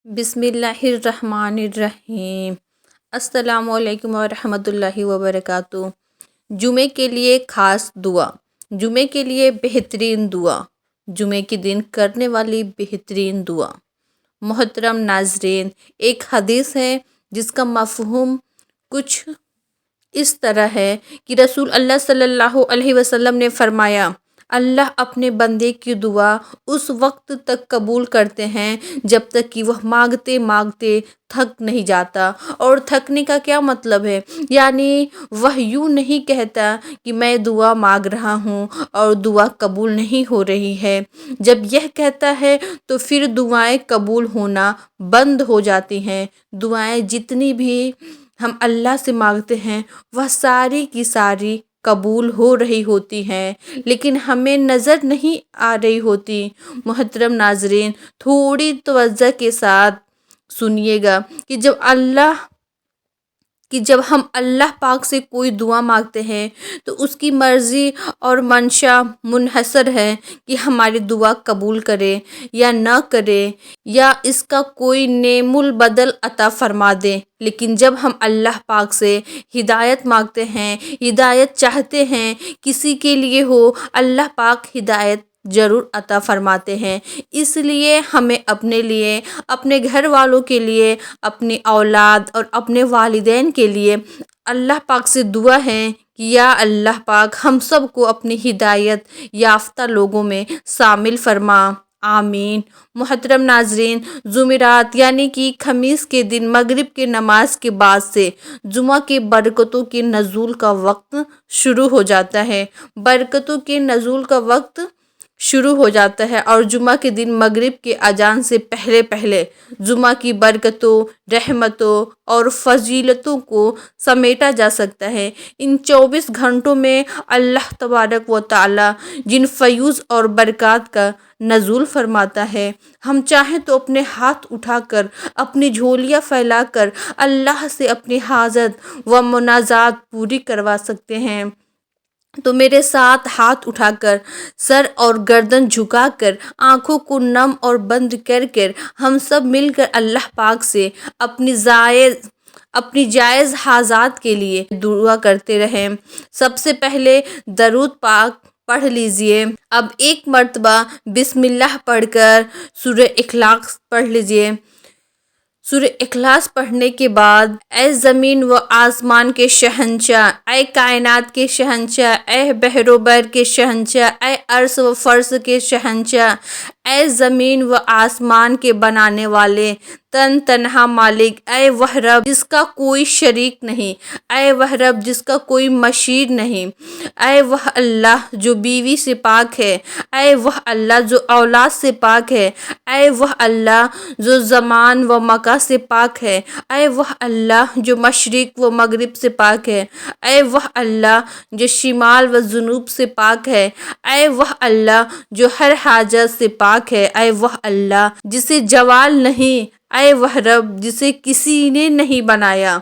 بسم اللہ الرحمن الرحیم۔ السلام علیکم ورحمۃ اللہ وبرکاتہ۔ جمعے کے لیے خاص دعا، جمعے کے لیے بہترین دعا، جمعے کے دن کرنے والی بہترین دعا۔ محترم ناظرین، ایک حدیث ہے جس کا مفہوم کچھ اس طرح ہے کہ رسول اللہ صلی اللہ علیہ وسلم نے فرمایا، اللہ اپنے بندے کی دعا اس وقت تک قبول کرتے ہیں جب تک کہ وہ مانگتے مانگتے تھک نہیں جاتا۔ اور تھکنے کا کیا مطلب ہے؟ یعنی وہ یوں نہیں کہتا کہ میں دعا مانگ رہا ہوں اور دعا قبول نہیں ہو رہی ہے۔ جب یہ کہتا ہے تو پھر دعائیں قبول ہونا بند ہو جاتی ہیں۔ دعائیں جتنی بھی ہم اللہ سے مانگتے ہیں وہ ساری کی ساری قبول ہو رہی ہوتی ہیں، لیکن ہمیں نظر نہیں آ رہی ہوتی۔ محترم ناظرین، تھوڑی توجہ کے ساتھ سنیے گا کہ جب ہم اللہ پاک سے کوئی دعا مانگتے ہیں تو اس کی مرضی اور منشا منحصر ہے کہ ہماری دعا قبول کرے یا نہ کرے، یا اس کا کوئی نعم البدل عطا فرما دے۔ لیکن جب ہم اللہ پاک سے ہدایت مانگتے ہیں، ہدایت چاہتے ہیں کسی کے لیے ہو، اللہ پاک ہدایت ضرور عطا فرماتے ہیں۔ اس لیے ہمیں اپنے لیے، اپنے گھر والوں کے لیے، اپنی اولاد اور اپنے والدین کے لیے اللہ پاک سے دعا ہے کہ یا اللہ پاک ہم سب کو اپنی ہدایت یافتہ لوگوں میں شامل فرما، آمین۔ محترم ناظرین، جمعرات یعنی کہ خمیس کے دن مغرب کی نماز کے بعد سے جمعہ کے برکتوں کے نزول کا وقت شروع ہو جاتا ہے۔ برکتوں کے نزول کا وقت شروع ہو جاتا ہے اور جمعہ کے دن مغرب کے اذان سے پہلے پہلے جمعہ کی برکتوں، رحمتوں اور فضیلتوں کو سمیٹا جا سکتا ہے۔ ان 24 گھنٹوں میں اللہ تبارک و تعالی جن فیوز اور برکات کا نزول فرماتا ہے، ہم چاہیں تو اپنے ہاتھ اٹھا کر، اپنی جھولیاں پھیلا کر اللہ سے اپنی حاجت و مناجات پوری کروا سکتے ہیں۔ تو میرے ساتھ ہاتھ اٹھا کر، سر اور گردن جھکا کر، آنکھوں کو نم اور بند کر کر ہم سب مل کر اللہ پاک سے اپنی جائز حاجات کے لیے دعا کرتے رہیں۔ سب سے پہلے درود پاک پڑھ لیجئے۔ اب ایک مرتبہ بسم اللہ پڑھ کر سورہ اخلاص پڑھ لیجئے۔ سورہ اخلاص پڑھنے کے بعد، اے زمین و آسمان کے شہنشاہ، اے کائنات کے شہنشاہ، اے بحر و بر کے شہنشاہ، اے عرش و فرش کے شہنشاہ، اے زمین و آسمان کے بنانے والے، تنہا مالک، اے وہ رب جس کا کوئی شریک نہیں، اے وہ رب جس کا کوئی مشیر نہیں، اے وہ اللہ جو بیوی سے پاک ہے، اے وہ اللہ جو اولاد سے پاک ہے، اے وہ اللہ جو زمان و مکان سے پاک ہے، اے وہ اللہ جو مشرق و مغرب سے پاک ہے، اے وہ اللہ جو شمال و جنوب سے پاک ہے، اے وہ اللہ جو ہر حاجت سے پاک ہے، اے وہ اللہ جسے زوال نہیں، اے وہ رب جسے کسی نے نہیں بنایا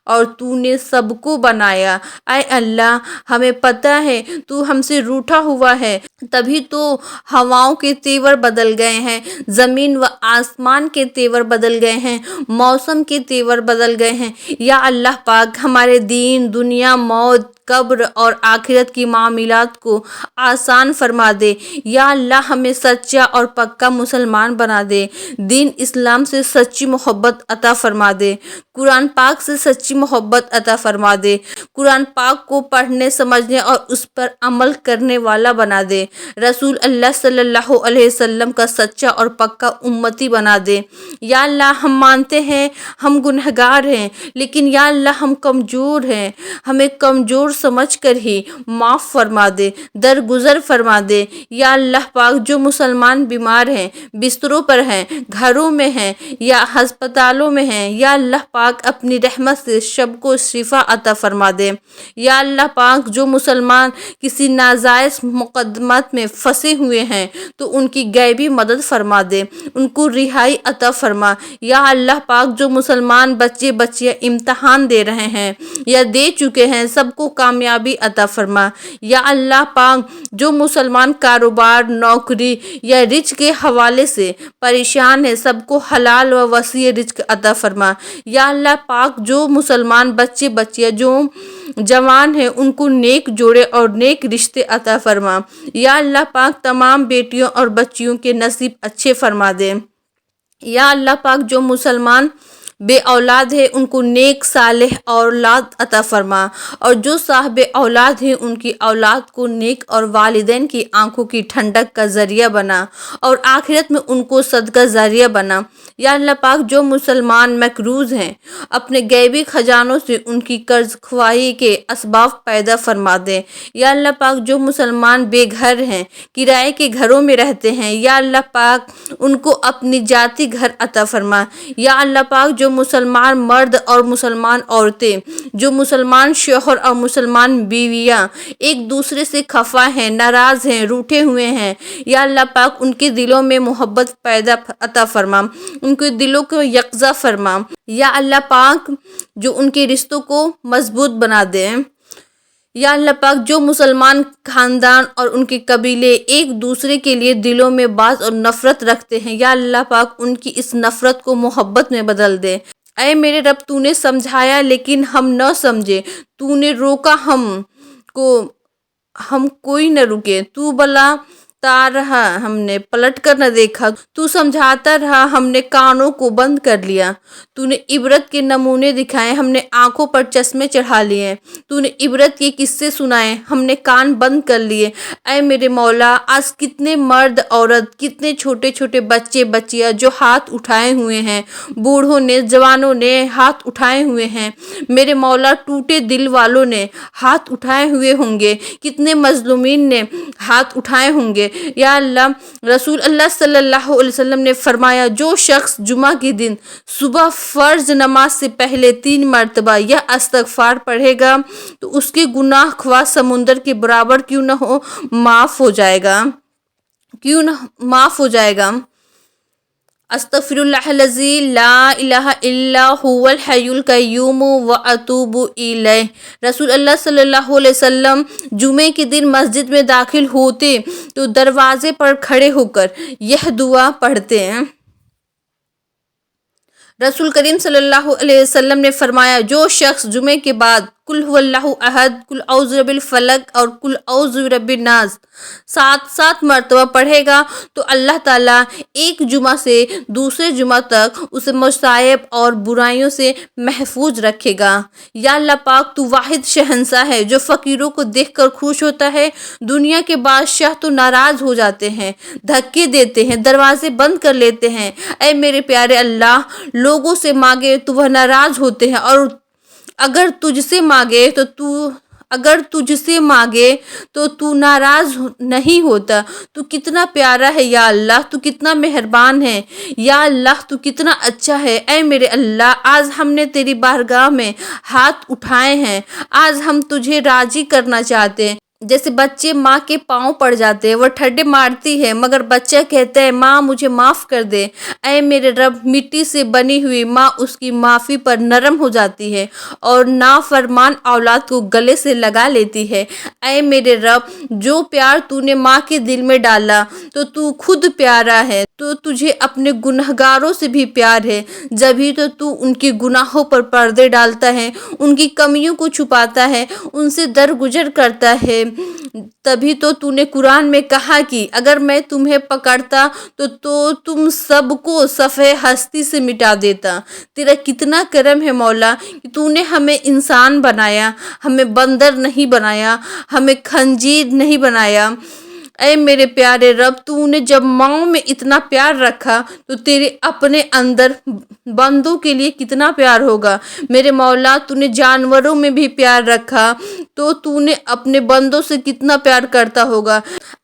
اور تو نے سب کو بنایا۔ اے اللہ، ہمیں پتہ ہے تو ہم سے روٹھا ہوا ہے، تبھی تو ہواؤں کے تیور بدل گئے ہیں، زمین و آسمان کے تیور بدل گئے ہیں، موسم کے تیور بدل گئے ہیں۔ یا اللہ پاک، ہمارے دین، دنیا، موت، قبر اور آخرت کی معاملات کو آسان فرما دے۔ یا اللہ، ہمیں سچا اور پکا مسلمان بنا دے، دین اسلام سے سچی محبت عطا فرما دے، قرآن پاک سے سچی محبت عطا فرما دے، قرآن پاک کو پڑھنے، سمجھنے اور اس پر عمل کرنے والا بنا دے، رسول اللہ صلی اللہ علیہ وسلم کا سچا اور پکا امتی بنا دے۔ یا اللہ، ہم مانتے ہیں ہم گنہگار ہیں، لیکن یا اللہ ہم کمزور ہیں، ہمیں کمزور سمجھ کر ہی معاف فرما دے، درگزر فرما دے۔ یا اللہ پاک، جو مسلمان بیمار ہیں، بستروں پر ہیں، گھروں میں ہیں یا ہسپتالوں میں ہیں، یا اللہ پاک اپنی رحمت سے سب کو شفا عطا فرما دے۔ یا اللہ پاک، جو مسلمان کسی ناجائز مقدمات میں پھنسے ہوئے ہیں تو ان کی غیبی مدد فرما دے، ان کو رہائی عطا فرما۔ یا اللہ پاک، جو مسلمان بچے بچیاں امتحان دے رہے ہیں یا دے چکے ہیں، سب کو کامیابی عطا فرما۔ یا اللہ پاک جو مسلمان کاروبار، نوکری یا رزق کے حوالے سے پریشان ہے، سب کو حلال و وسیع رزق عطا فرما۔ یا اللہ پاک جو مسلمان بچے بچیاں جو جوان ہیں ان کو نیک جوڑے اور نیک رشتے عطا فرما۔ یا اللہ پاک تمام بیٹیوں اور بچیوں کے نصیب اچھے فرما دے۔ یا اللہ پاک جو مسلمان بے اولاد ہے ان کو نیک صالح اولاد عطا فرما، اور جو صاحب اولاد ہیں ان کی اولاد کو نیک اور والدین کی آنکھوں کی ٹھنڈک کا ذریعہ بنا، اور آخرت میں ان کو صدقہ ذریعہ بنا۔ یا اللہ پاک جو مسلمان مقروض ہیں اپنے غیبی خزانوں سے ان کی قرض خواہی کے اسباب پیدا فرما دے۔ یا اللہ پاک جو مسلمان بے گھر ہیں، کرائے کے گھروں میں رہتے ہیں، یا اللہ پاک ان کو اپنی ذاتی گھر عطا فرما۔ یا اللہ پاک جو مسلمان مرد اور مسلمان عورتیں، جو مسلمان شوہر اور مسلمان بیویاں ایک دوسرے سے خفا ہیں، ناراض ہیں، روٹھے ہوئے ہیں، یا اللہ پاک ان کے دلوں میں محبت پیدا عطا فرما، ان کے دلوں کو یکجا فرما۔ یا اللہ پاک جو ان کے رشتوں کو مضبوط بنا دے۔ یا اللہ پاک جو مسلمان خاندان اور ان کے قبیلے ایک دوسرے کے لیے دلوں میں باز اور نفرت رکھتے ہیں، یا اللہ پاک ان کی اس نفرت کو محبت میں بدل دے۔ اے میرے رب تو نے سمجھایا لیکن ہم نہ سمجھے، تو نے روکا ہم کوئی نہ رکے، تو بلا تا رہا ہم نے پلٹ کر نہ دیکھا، تو سمجھاتا رہا ہم نے کانوں کو بند کر لیا، تو نے عبرت کے نمونے دکھائے ہم نے آنکھوں پر چشمے چڑھا لیے، تو نے عبرت کے قصے سنائے ہم نے کان بند کر لیے۔ اے میرے مولا آج کتنے مرد عورت، کتنے چھوٹے چھوٹے بچے بچیاں جو ہاتھ اٹھائے ہوئے ہیں، بوڑھوں نے جوانوں نے ہاتھ اٹھائے ہوئے ہیں، میرے مولا ٹوٹے دل والوں نے ہاتھ اٹھائے ہوئے ہوں گے، کتنے مظلومین نے ہاتھ اٹھائے ہوں گے۔ یا اللہ رسول اللہ صلی اللہ علیہ وسلم نے فرمایا جو شخص جمعہ کے دن صبح فرض نماز سے پہلے 3 مرتبہ یہ استغفار پڑھے گا تو اس کے گناہ خواہ سمندر کے برابر کیوں نہ ہو معاف ہو جائے گا۔ استغفر اللہ الذی لا الہ الا هو الحی القیوم واتوب الیہ۔ رسول اللہ صلی اللہ علیہ وسلم جمعے کے دن مسجد میں داخل ہوتے تو دروازے پر کھڑے ہو کر یہ دعا پڑھتے ہیں۔ رسول کریم صلی اللہ علیہ وسلم نے فرمایا جو شخص جمعے کے بعد قل هو اللہ احد، قل اعوذ برب الفلق اور قل اعوذ برب الناس 7 مرتبہ پڑھے گا تو اللہ تعالیٰ ایک جمعہ سے دوسرے جمعہ تک اسے مصائب اور برائیوں سے محفوظ رکھے گا۔ یا اللہ پاک تو واحد شہنشاہ ہے جو فقیروں کو دیکھ کر خوش ہوتا ہے، دنیا کے بادشاہ تو ناراض ہو جاتے ہیں، دھکے دیتے ہیں، دروازے بند کر لیتے ہیں۔ اے میرے پیارے اللہ لوگوں سے مانگے تو وہ ناراض ہوتے ہیں، اور اگر تجھ سے مانگے تو تو ناراض نہیں ہوتا۔ تو کتنا پیارا ہے یا اللہ، تو کتنا مہربان ہے یا اللہ، تو کتنا اچھا ہے۔ اے میرے اللہ آج ہم نے تیری بارگاہ میں ہاتھ اٹھائے ہیں، آج ہم تجھے راضی کرنا چاہتے ہیں۔ جیسے بچے ماں کے پاؤں پڑ جاتے ہیں، وہ ٹھڈے مارتی ہے مگر بچہ کہتا ہے ماں مجھے معاف کر دے۔ اے میرے رب مٹی سے بنی ہوئی ماں اس کی معافی پر نرم ہو جاتی ہے اور نافرمان اولاد کو گلے سے لگا لیتی ہے۔ اے میرے رب جو پیار تو نے ماں کے دل میں ڈالا تو خود پیارا ہے، تو تجھے اپنے گنہگاروں سے بھی پیار ہے، جبھی تو ان کے گناہوں پر پردے ڈالتا ہے، ان کی کمیوں کو چھپاتا ہے، ان سے درگزر کرتا ہے۔ تبھی تو نے قرآن میں کہا کہ اگر میں تمہیں پکڑتا تو تم سب کو صفحہ ہستی سے مٹا دیتا۔ تیرا کتنا کرم ہے مولا کہ تو نے ہمیں انسان بنایا، ہمیں بندر نہیں بنایا، ہمیں خنزیر نہیں بنایا۔ اے میرے پیارے رب تو نے جب ماؤں میں اتنا پیار رکھا تو تیرے اپنے اندر بندوں کے لیے کتنا پیار ہوگا۔ میرے مولا تو نے جانوروں میں بھی پیار رکھا تو نے اپنے بندوں سے کتنا پیار کرتا ہوگا۔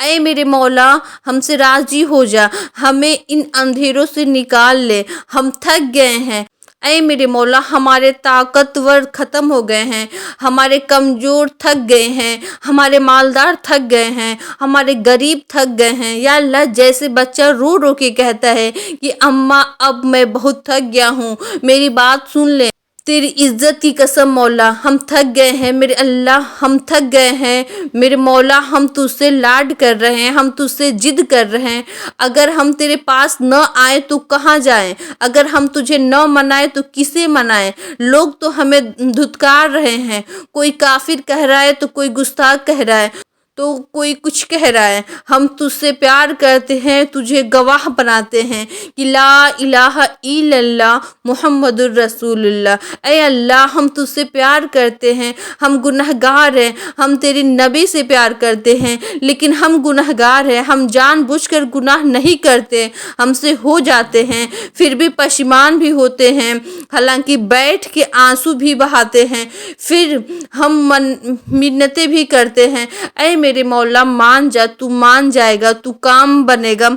اے میرے مولا ہم سے راضی ہو جا، ہمیں ان اندھیروں سے نکال لے، ہم تھک گئے ہیں۔ اے میرے مولا ہمارے طاقتور ختم ہو گئے ہیں، ہمارے کمزور تھک گئے ہیں، ہمارے مالدار تھک گئے ہیں، ہمارے غریب تھک گئے ہیں۔ یا اللہ جیسے بچہ رو رو کے کہتا ہے کہ اماں اب میں بہت تھک گیا ہوں، میری بات سن لیں، تیری عزت کی قسم مولا ہم تھک گئے ہیں، میرے اللہ ہم تھک گئے ہیں، میرے مولا ہم تجھ سے لاڈ کر رہے ہیں، ہم تجھ سے ضد کر رہے ہیں۔ اگر ہم تیرے پاس نہ آئیں تو کہاں جائیں؟ اگر ہم تجھے نہ منائیں تو کسے منائیں؟ لوگ تو ہمیں دھتکار رہے ہیں، کوئی کافر کہہ رہا ہے تو کوئی گستاخ کہہ رہا ہے تو کوئی کچھ کہہ رہا ہے۔ ہم تجھ سے پیار کرتے ہیں، تجھے گواہ بناتے ہیں کہ لا الہ الا اللہ محمد الرسول اللہ۔ اے اللہ ہم تجھ سے پیار کرتے ہیں، ہم گنہگار ہیں، ہم تیرے نبی سے پیار کرتے ہیں لیکن ہم گنہگار ہیں، ہم جان بوجھ کر گناہ نہیں کرتے، ہم سے ہو جاتے ہیں پھر بھی پشیمان بھی ہوتے ہیں، حالانکہ بیٹھ کے آنسو بھی بہاتے ہیں، پھر ہم منتیں بھی کرتے ہیں۔ اے میرے مولا مان جا، تو مان جائے گا، تو کام بنے گا،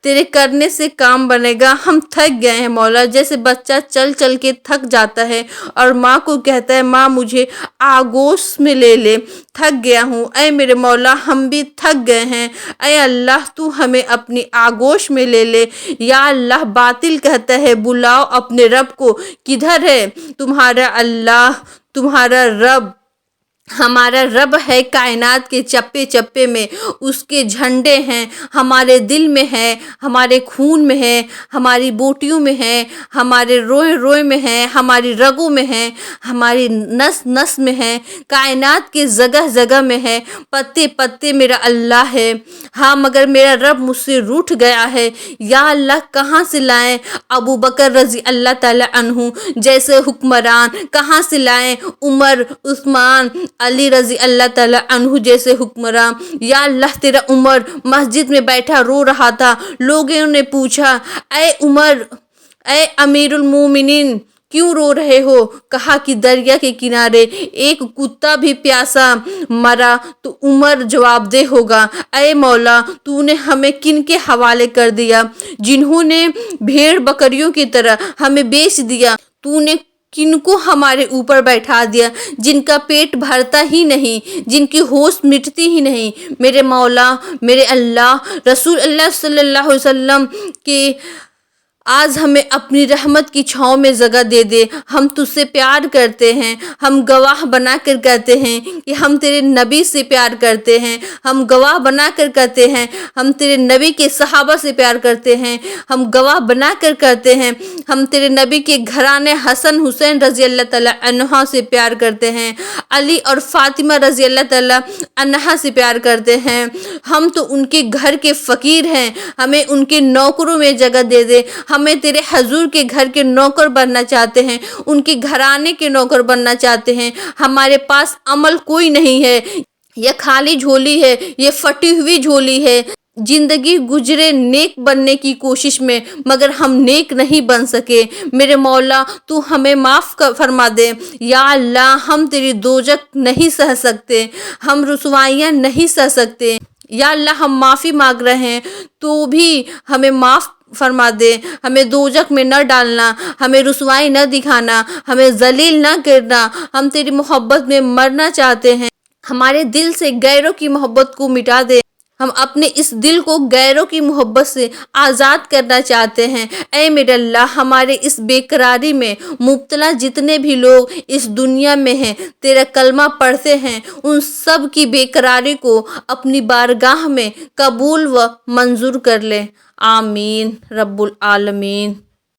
تیرے کرنے سے کام بنے گا۔ ہم تھک گئے ہیں مولا، جیسے بچہ چل چل کے تھک جاتا ہے اور ماں کو کہتا ہے ماں مجھے آغوش میں لے لے، تھک گیا ہوں۔ اے میرے مولا ہم بھی تھک گئے ہیں، اے اللہ تو ہمیں اپنی آغوش میں لے لے۔ یا اللہ باطل کہتا ہے بلاؤ اپنے رب کو، کدھر ہے تمہارا اللہ، تمہارا رب؟ ہمارا رب ہے کائنات کے چپے چپے میں، اس کے جھنڈے ہیں، ہمارے دل میں ہے، ہمارے خون میں ہے، ہماری بوٹیوں میں ہے، ہمارے روئے روئے میں ہے، ہماری رگوں میں ہے، ہماری نس نس میں ہے، کائنات کے جگہ جگہ میں ہے، پتے پتے میرا اللہ ہے۔ ہاں مگر میرا رب مجھ سے روٹھ گیا ہے۔ یا اللہ کہاں سے لائیں ابو بکر رضی اللہ تعالیٰ عنہ جیسے حکمران، کہاں سے لائیں عمر عثمان علی رضی اللہ تعالیٰ عنہ جیسے حکمراں؟ یا اللہ تیرا عمر مسجد میں بیٹھا رو رہا تھا، لوگوں نے پوچھا اے عمر، اے امیر المومنین کیوں رو رہے ہو؟ کہا کہ دریا کے کنارے ایک کتا بھی پیاسا مرا تو عمر جواب دہ ہوگا۔ اے مولا تو نے ہمیں کن کے حوالے کر دیا؟ جنہوں نے بھیڑ بکریوں کی طرح ہمیں بیچ دیا، تو نے کن کو ہمارے اوپر بیٹھا دیا جن کا پیٹ بھرتا ہی نہیں، جن کی ہوش مٹتی ہی نہیں۔ میرے مولا میرے اللہ، رسول اللہ صلی اللہ علیہ وسلم کے آج ہمیں اپنی رحمت کی چھاؤں میں جگہ دے دے۔ ہم تجھ سے پیار کرتے ہیں، ہم گواہ بنا کر کہتے ہیں کہ ہم تیرے نبی سے پیار کرتے ہیں، ہم گواہ بنا کر کہتے ہیں ہم تیرے نبی کے صحابہ سے پیار کرتے ہیں، ہم گواہ بنا کر کہتے ہیں ہم تیرے نبی کے گھرانے حسن حسین رضی اللہ تعالیٰ عنہ سے پیار کرتے ہیں، علی اور فاطمہ رضی اللہ تعالیٰ عنہ سے پیار کرتے ہیں۔ ہم تو ان کے گھر کے فقیر ہیں، ہمیں ان کے نوکروں میں جگہ دے دے۔ ہمیں تیرے حضور کے گھر کے نوکر بننا چاہتے ہیں، ان کے گھرانے کے نوکر بننا چاہتے ہیں۔ ہمارے پاس عمل کوئی نہیں ہے، یہ خالی جھولی ہے، یہ پھٹی ہوئی جھولی ہے۔ زندگی گزرے نیک بننے کی کوشش میں مگر ہم نیک نہیں بن سکے۔ میرے مولا تو ہمیں معاف فرما دے۔ یا اللہ ہم تیری دوزخ نہیں سہ سکتے، ہم رسوائیاں نہیں سہ سکتے۔ یا اللہ ہم معافی مانگ رہے ہیں تو بھی ہمیں معاف فرما دے، ہمیں دوزخ میں نہ ڈالنا، ہمیں رسوائی نہ دکھانا، ہمیں ذلیل نہ کرنا۔ ہم تیری محبت میں مرنا چاہتے ہیں، ہمارے دل سے غیروں کی محبت کو مٹا دے۔ ہم اپنے اس دل کو غیروں کی محبت سے آزاد کرنا چاہتے ہیں۔ اے میرے اللہ ہمارے اس بے قراری میں مبتلا جتنے بھی لوگ اس دنیا میں ہیں، تیرا کلمہ پڑھتے ہیں، ان سب کی بے قراری کو اپنی بارگاہ میں قبول و منظور کر لے۔ آمین رب العالمین۔